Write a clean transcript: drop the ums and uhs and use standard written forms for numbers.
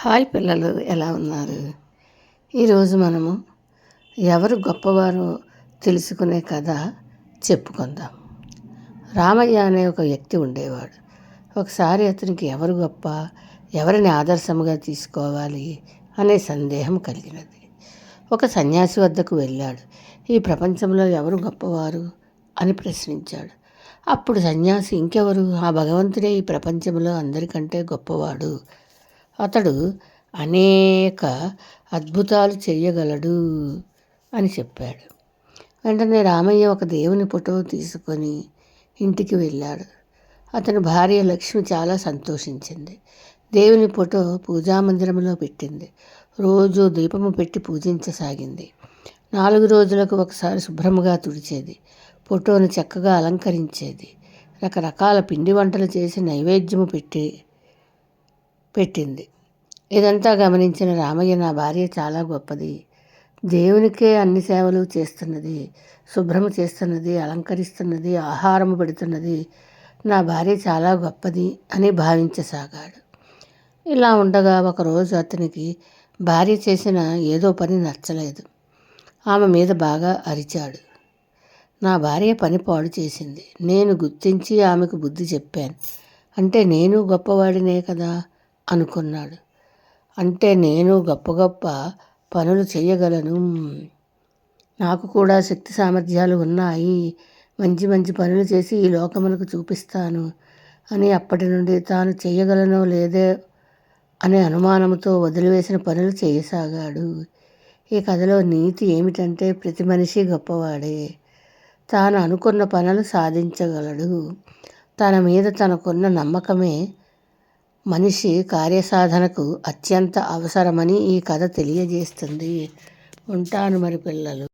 Hi పిల్లలు, ఎలా ఉన్నారు? ఈరోజు మనము ఎవరు గొప్పవారో తెలుసుకునే కథ చెప్పుకుందాం. రామయ్య అనే ఒక వ్యక్తి ఉండేవాడు. ఒకసారి అతనికి ఎవరు గొప్ప, ఎవరిని ఆదర్శముగా తీసుకోవాలి అనే సందేహం కలిగినది. ఒక సన్యాసి వద్దకు వెళ్ళాడు. ఈ ప్రపంచంలో ఎవరు గొప్పవారు అని ప్రశ్నించాడు. అప్పుడు సన్యాసి, ఇంకెవరు, ఆ భగవంతుడే ఈ ప్రపంచంలో అందరికంటే గొప్పవాడు. అతడు అనేక అద్భుతాలు చేయగలడు అని చెప్పాడు. వెంటనే రామయ్య ఒక దేవుని ఫోటో తీసుకొని ఇంటికి వెళ్ళాడు. అతని భార్య లక్ష్మి చాలా సంతోషించింది. దేవుని ఫోటో పూజామందిరంలో పెట్టింది. రోజు దీపము పెట్టి పూజించసాగింది. 4 రోజులకు ఒకసారి శుభ్రముగా తుడిచేది. ఫోటోను చక్కగా అలంకరించేది. రకరకాల పిండి వంటలు చేసి నైవేద్యము పెట్టింది. ఇదంతా గమనించిన రామయ్య, నా భార్య చాలా గొప్పది, దేవునికే అన్ని సేవలు చేస్తున్నది, శుభ్రము చేస్తున్నది, అలంకరిస్తున్నది, ఆహారము పెడుతున్నది, నా భార్య చాలా గొప్పది అని భావించసాగాడు. ఇలా ఉండగా ఒకరోజు అతనికి భార్య చేసిన ఏదో పని నచ్చలేదు. ఆమె మీద బాగా అరిచాడు. నా భార్య పని పాడు చేసింది. నేను గుర్తించి ఆమెకు బుద్ధి చెప్పాను. అంటే నేను గొప్పవాడినే కదా అనుకున్నాడు. అంటే నేను గొప్ప గొప్ప పనులు చేయగలను, నాకు కూడా శక్తి సామర్థ్యాలు ఉన్నాయి, మంచి మంచి పనులు చేసి ఈ లోకములకు చూపిస్తాను అని అప్పటి నుండి తాను చేయగలనో లేదో అనే అనుమానంతో వదిలివేసిన పనులు చేయసాగాడు. ఈ కథలో నీతి ఏమిటంటే, ప్రతి మనిషి గొప్పవాడే. తాను అనుకున్న పనులు సాధించగలడు. తన మీద తనకున్న నమ్మకమే మనిషి కార్యసాధనకు అత్యంత అవసరమని ఈ కథ తెలియజేస్తుంది. ఉంటాను మరి పిల్లలు.